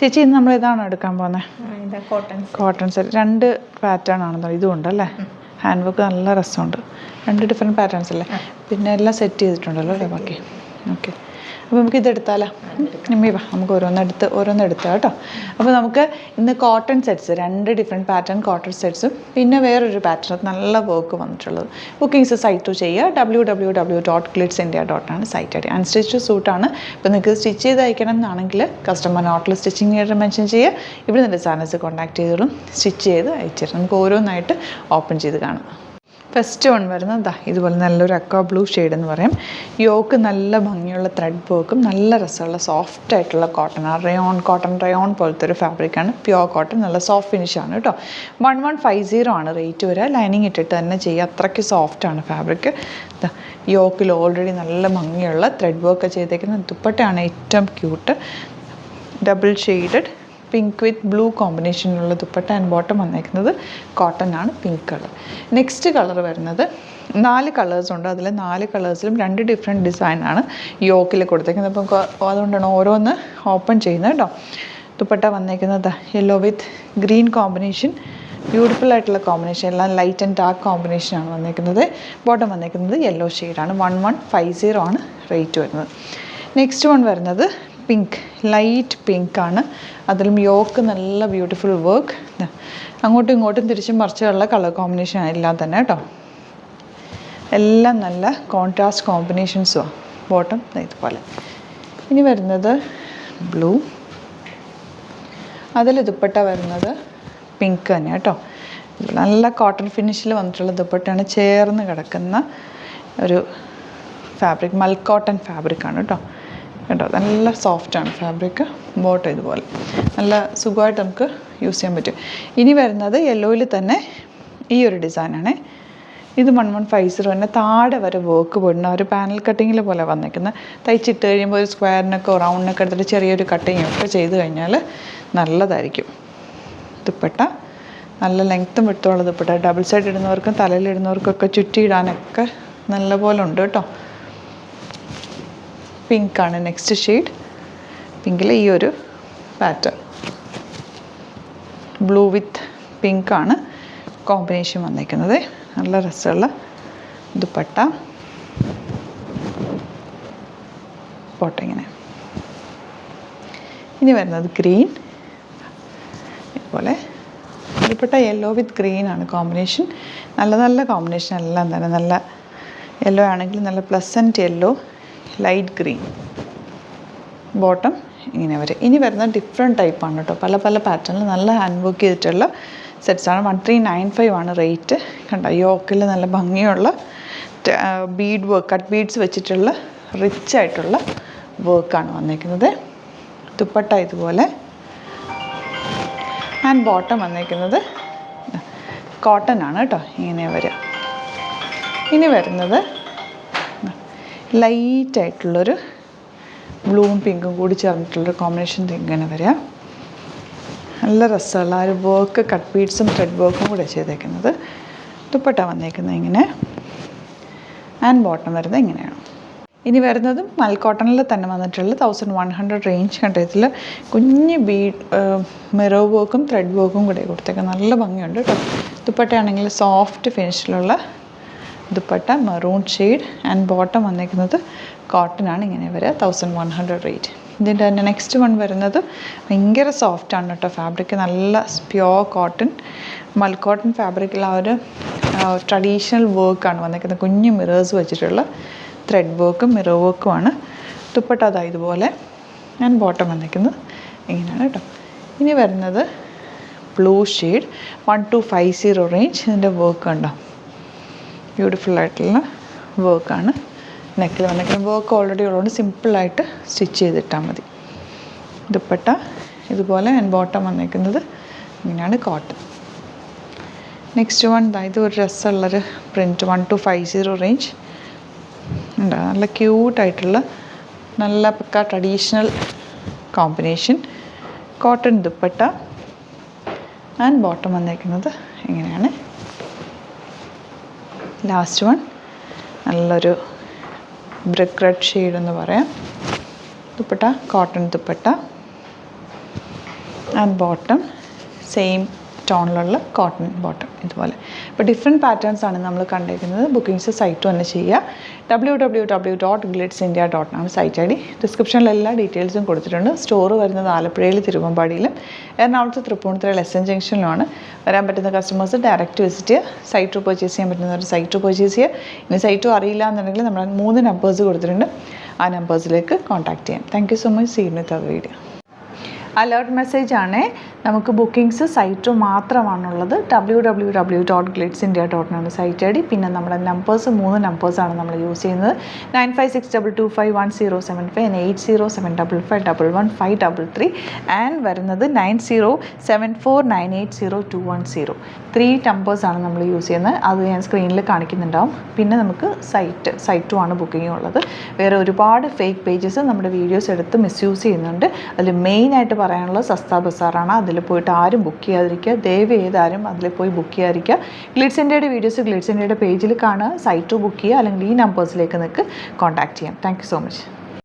ചേച്ചി ഇന്ന് നമ്മൾ ഇതാണോ എടുക്കാൻ പോകുന്നത്? കോട്ടൺ സെറ്റ് 2 പാറ്റേൺ ആണെന്നോ? ഇതുണ്ടല്ലേ, ഹാൻഡ് വർക്ക് നല്ല രസമുണ്ട്. 2 ഡിഫറെൻറ്റ് പാറ്റേൺസ് അല്ലേ? പിന്നെ എല്ലാം സെറ്റ് ചെയ്തിട്ടുണ്ടല്ലോ അല്ലേ ബാക്കി? ഓക്കെ, അപ്പോൾ നമുക്ക് ഇതെടുത്താലോ? നിമ്മി വാ, നമുക്ക് ഓരോന്നെടുത്താൽ കേട്ടോ. അപ്പോൾ നമുക്ക് ഇന്ന് cotton sets 2 different pattern cotton സെറ്റ്സും പിന്നെ വേറൊരു പാറ്റേൺ നല്ല വർക്ക് വന്നിട്ടുള്ളത്. ബുക്കിങ്സ് സൈറ്റ് ത്രൂ ചെയ്യുക. www.glitzindia.com ആണ് സൈറ്റ് ഐ ഡി. അൺസ്റ്റിച്ച് സൂട്ടാണ്. ഇപ്പോൾ നിങ്ങൾക്ക് സ്റ്റിച്ച് ചെയ്ത് അയക്കണം എന്നാണെങ്കിൽ കസ്റ്റമർ നോട്ടിൽ സ്റ്റിച്ചിങ് ചെയ്ത് മെൻഷൻ ചെയ്യുക. ഇവിടെ നിന്ന് ഡിസൈനേഴ്സ് കോൺടാക്ട് ചെയ്തോളും, സ്റ്റിച്ച് ചെയ്ത് അയച്ചു തരും. നമുക്ക് ഓരോന്നായിട്ട് ഓപ്പൺ ചെയ്ത് കാണാം. ഫസ്റ്റ് വൺ വരുന്നത് ഇതുപോലെ നല്ലൊരു അക്വാ ബ്ലൂ ഷെയ്ഡ് എന്ന് പറയും. യോക്ക് നല്ല ഭംഗിയുള്ള ത്രെഡ് വർക്കും നല്ല രസമുള്ള സോഫ്റ്റ് ആയിട്ടുള്ള കോട്ടൺ, റയോൺ പോലത്തെ ഒരു ഫാബ്രിക്കാണ്. പ്യുവർ കോട്ടൺ, നല്ല സോഫ്റ്റ് ഫിനിഷാണ് കേട്ടോ. 1150 ആണ് റേറ്റ് വരിക. ലൈനിങ് ഇട്ടിട്ട് തന്നെ ചെയ്യുക, അത്രയ്ക്ക് സോഫ്റ്റാണ് ഫാബ്രിക്. യോക്കിൽ ഓൾറെഡി നല്ല ഭംഗിയുള്ള ത്രെഡ് വർക്ക് ചെയ്തേക്കുന്ന ദുപ്പട്ടയാണ് ഏറ്റവും cute. Double shaded pink with blue കോമ്പിനേഷനിലുള്ള ദുപ്പട്ട. ആൻഡ് ബോട്ടം വന്നേക്കുന്നത് കോട്ടൺ ആണ്, പിങ്ക് കളർ. നെക്സ്റ്റ് കളർ വരുന്നത് 4 കളേഴ്സ് ഉണ്ട്. അതിൽ 4 കളേഴ്സിലും 2 ഡിഫറെൻറ്റ് ഡിസൈനാണ് യോക്കിൽ കൊടുത്തേക്കുന്നത്. അപ്പോൾ അതുകൊണ്ടാണ് ഓരോന്ന് ഓപ്പൺ ചെയ്യുന്നത് കേട്ടോ. ദുപ്പട്ട വന്നേക്കുന്നത് യെല്ലോ വിത്ത് ഗ്രീൻ കോമ്പിനേഷൻ, ബ്യൂട്ടിഫുൾ ആയിട്ടുള്ള കോമ്പിനേഷൻ, എല്ലാം ലൈറ്റ് ആൻഡ് ഡാർക്ക് കോമ്പിനേഷനാണ് വന്നേക്കുന്നത്. ബോട്ടം വന്നേക്കുന്നത് യെല്ലോ ഷെയ്ഡാണ്. 1150 ആണ് റേറ്റ് വരുന്നത്. നെക്സ്റ്റ് വൺ വരുന്നത് പിങ്ക്, ലൈറ്റ് പിങ്ക് ആണ്. അതിലും യോക്ക് നല്ല ബ്യൂട്ടിഫുൾ വർക്ക്, അങ്ങോട്ടും ഇങ്ങോട്ടും തിരിച്ചും മറിച്ചുള്ള കളർ കോമ്പിനേഷൻ എല്ലാം തന്നെ കേട്ടോ. എല്ലാം നല്ല കോൺട്രാസ്റ്റ് കോമ്പിനേഷൻസുമാണ്. ബോട്ടം ഇതുപോലെ. ഇനി വരുന്നത് ബ്ലൂ, അതിൽ ദുപ്പട്ട വരുന്നത് പിങ്ക് തന്നെ കേട്ടോ. നല്ല കോട്ടൺ ഫിനിഷിൽ വന്നിട്ടുള്ള ദുപ്പട്ടയാണ്. ചേർന്ന് കിടക്കുന്ന ഒരു ഫാബ്രിക്, മൽക്കോട്ടൺ ഫാബ്രിക്കാണ് കേട്ടോ. കേട്ടോ, നല്ല സോഫ്റ്റാണ് ഫാബ്രിക്. ബോട്ടം ഇതുപോലെ നല്ല സുഖമായിട്ട് നമുക്ക് യൂസ് ചെയ്യാൻ പറ്റും. ഇനി വരുന്നത് യെല്ലോയിൽ തന്നെ ഈ ഒരു ഡിസൈനാണ്. ഇത് 1150 തന്നെ. താഴെ വരെ വർക്ക് പോയിട്ടുണ്ട്. ഒരു പാനൽ കട്ടിങ്ങിൽ പോലെ വന്നിരിക്കുന്നത്. തയ്ച്ചിട്ട് കഴിയുമ്പോൾ ഒരു സ്ക്വയറിനൊക്കെ റൗണ്ടിനൊക്കെ എടുത്തിട്ട് ചെറിയൊരു കട്ടിങ്ങൊക്കെ ചെയ്ത് കഴിഞ്ഞാൽ നല്ലതായിരിക്കും. ദുപ്പട്ട നല്ല ലെങ്ത്തും വിട്ടുള്ള ദുപ്പട്ട. ഡബിൾ സൈഡ് ഇടുന്നവർക്കും തലയിലിടുന്നവർക്കൊക്കെ ചുറ്റിയിടാനൊക്കെ നല്ല പോലെ ഉണ്ട് കേട്ടോ. പിങ്കാണ് നെക്സ്റ്റ് ഷെയ്ഡ്. പിങ്കിൽ ഈ ഒരു പാറ്റേൺ, ബ്ലൂ വിത്ത് പിങ്കാണ് കോമ്പിനേഷൻ വന്നിരിക്കുന്നത്. നല്ല രസമുള്ള ദുപ്പട്ട. പോട്ടെ ഇങ്ങനെ. ഇനി വരുന്നത് ഗ്രീൻ, ഇതുപോലെ ദുപ്പട്ട യെല്ലോ വിത്ത് ഗ്രീൻ ആണ് കോമ്പിനേഷൻ. നല്ല നല്ല കോമ്പിനേഷൻ എല്ലാം തന്നെ. നല്ല യെല്ലോ ആണെങ്കിൽ നല്ല pleasant yellow, light green. Bottom ഇങ്ങനെ വരും. ഇനി വരുന്ന ഡിഫറെൻറ്റ് ടൈപ്പാണ് കേട്ടോ. പല പല പാറ്റേണിൽ നല്ല ഹാൻഡ് വർക്ക് ചെയ്തിട്ടുള്ള സെറ്റ്സാണ്. 1395 ആണ് റേറ്റ്. കണ്ടോ, യോക്കിൽ നല്ല ഭംഗിയുള്ള ബീഡ് വർക്ക്, കട്ട് ബീഡ്സ് വെച്ചിട്ടുള്ള റിച്ച് ആയിട്ടുള്ള വർക്കാണ് വന്നിരിക്കുന്നത്. ദുപ്പട്ട ഇതുപോലെ. ആൻഡ് ബോട്ടം വന്നിരിക്കുന്നത് കോട്ടൺ ആണ് കേട്ടോ. ഇങ്ങനെ വരിക. ഇനി വരുന്നത് ലൈറ്റായിട്ടുള്ളൊരു ബ്ലൂവും പിങ്കും കൂടി ചേർന്നിട്ടുള്ളൊരു കോമ്പിനേഷൻ ഇങ്ങനെ വരിക. നല്ല രസമുള്ള ഒരു വർക്ക്, കട്ട് ബീഡ്സും ത്രെഡ് വർക്കും കൂടെ ചെയ്തേക്കുന്നത്. ദുപ്പട്ട വന്നേക്കുന്നത് ഇങ്ങനെ. ആൻഡ് ബോട്ടം വരുന്നത് ഇങ്ങനെയാണ്. ഇനി വരുന്നതും മൽക്കോട്ടണിൽ തന്നെ വന്നിട്ടുള്ള 1100 റേഞ്ച്. കണ്ടോ, ഇതിൽ കുഞ്ഞ് മിറർ വർക്കും ത്രെഡ് വർക്കും കൂടെ കൊടുത്തേക്കുന്നത്. നല്ല ഭംഗിയുണ്ട് കേട്ടോ. ദുപ്പട്ടയാണെങ്കിൽ സോഫ്റ്റ് ഫിനിഷിലുള്ള dupatta, maroon shade. And bottom വന്നിരിക്കുന്നത് കോട്ടൺ ആണ്. ഇങ്ങനെ വരിക. 1100 റേറ്റ്. ഇതിൻ്റെ തന്നെ നെക്സ്റ്റ് വൺ വരുന്നത് ഭയങ്കര സോഫ്റ്റാണ് കേട്ടോ ഫാബ്രിക്. നല്ല പ്യുവർ കോട്ടൺ, മൽക്കോട്ടൺ ഫാബ്രിക്കിൽ ആ ഒരു ട്രഡീഷണൽ വർക്കാണ് വന്നിരിക്കുന്നത്. കുഞ്ഞ് മിറേഴ്സ് വെച്ചിട്ടുള്ള ത്രെഡ് വർക്കും മിറർ വർക്കുമാണ്. ദുപ്പട്ട അതാ ഇതുപോലെ. ഞാൻ ബോട്ടം വന്നിരിക്കുന്നത് ഇങ്ങനെയാണ് കേട്ടോ. ഇനി വരുന്നത് ബ്ലൂ ഷെയ്ഡ്, 1250 റേഞ്ച്. ഇതിൻ്റെ വർക്ക് ഉണ്ടോ, ബ്യൂട്ടിഫുൾ ആയിട്ടുള്ള വർക്കാണ്. നെക്കിൽ വന്നിരിക്കുന്ന വർക്ക് ഓൾറെഡി ഉള്ളതുകൊണ്ട് സിമ്പിളായിട്ട് സ്റ്റിച്ച് ചെയ്തിട്ടാൽ മതി. ദുപ്പട്ട ഇതുപോലെ. ആൻഡ് ബോട്ടം വന്നിരിക്കുന്നത് ഇങ്ങനെയാണ്, കോട്ടൺ. നെക്സ്റ്റ് വൺ ഇത് ഒരു രസമുള്ളൊരു പ്രിൻറ്റ്, 1250 റേഞ്ച്. ഉണ്ട് നല്ല ക്യൂട്ടായിട്ടുള്ള നല്ല പക്ക traditional combination. Cotton dupatta. And bottom വന്നിരിക്കുന്നത് ഇങ്ങനെയാണ്. ലാസ്റ്റ് വൺ നല്ലൊരു ബ്രിക്ക് റെഡ് ഷെയ്ഡ് എന്ന് പറയാം. Dupatta cotton dupatta. And bottom same ടോണിലുള്ള കോട്ടൺ ബോട്ടം ഇതുപോലെ. ഇപ്പോൾ ഡിഫറെൻറ്റ് പാറ്റേൺസ് ആണ് നമ്മൾ കണ്ടേക്കുന്നത്. ബുക്കിംഗ്സ് സൈറ്റ് തന്നെ ചെയ്യുക. www.glitzindia.com ആണ് സൈറ്റ് ഐ ഡി. ഡിസ്ക്രിപ്ഷനിൽ എല്ലാ ഡീറ്റെയിൽസും കൊടുത്തിട്ടുണ്ട്. സ്റ്റോർ വരുന്നത് ആലപ്പുഴയിൽ, തിരുവമ്പാടിയിലും, എറണാകുളത്ത് തൃപ്പൂണിത്തുറയിൽ എസ്.എൻ. ജംഗ്ഷനിലുമാണ്. വരാൻ പറ്റുന്ന കസ്റ്റമേഴ്സ് ഡയറക്റ്റ് വിസിറ്റ് ചെയ്യുക. സൈറ്റ് പർച്ചേസ് ചെയ്യാൻ പറ്റുന്നവർ സൈറ്റ് പർച്ചേസ് ചെയ്യുക. ഇനി സൈറ്റും അറിയില്ല എന്നുണ്ടെങ്കിൽ നമ്മൾ 3 നമ്പേഴ്സ് കൊടുത്തിട്ടുണ്ട്. ആ നമ്പേഴ്സിലേക്ക് കോൺടാക്ട് ചെയ്യാം. Thank you so much. See you with our video. Alert message ആണ്. നമുക്ക് ബുക്കിംഗ്സ് സൈറ്റ് മാത്രമാണുള്ളത്. www.glitzindia.com ആണ് സൈറ്റ് ഐ ഡി. പിന്നെ നമ്മുടെ നമ്പേഴ്സ് 3 നമ്പേഴ്സാണ് നമ്മൾ യൂസ് ചെയ്യുന്നത്. 9562251075 and 8075551153 ആൻഡ് വരുന്നത് 9074980210. 3 നമ്പേഴ്സാണ് നമ്മൾ യൂസ് ചെയ്യുന്നത്. അത് ഞാൻ സ്ക്രീനിൽ കാണിക്കുന്നുണ്ടാവും. പിന്നെ നമുക്ക് സൈറ്റും ആണ് ബുക്കിംഗ് ഉള്ളത്. വേറെ ഒരുപാട് ഫേക്ക് പേജസ് നമ്മുടെ വീഡിയോസ് എടുത്ത് മിസ്യൂസ് ചെയ്യുന്നുണ്ട്. അതിൽ മെയിനായിട്ട് പറയാനുള്ളത് സസ്ത ബസാറാണ്. അതിൽ പോയിട്ട് ആരും ബുക്ക് ചെയ്യാതിരിക്കുക. ദയവ് ചെയ്താരും അതിൽ പോയി ബുക്ക് ചെയ്യാതിരിക്കുക. ഗ്ലിറ്റ്സ് ഇന്ത്യയുടെ വീഡിയോസ് ഗ്ലിറ്റ്സ് ഇന്ത്യയുടെ പേജിൽ കാണുക. സൈറ്റ് ബുക്ക് ചെയ്യുക. അല്ലെങ്കിൽ ഈ നമ്പേഴ്സിലേക്ക് നിങ്ങൾക്ക് കോൺടാക്ട് ചെയ്യാം. Thank you so much.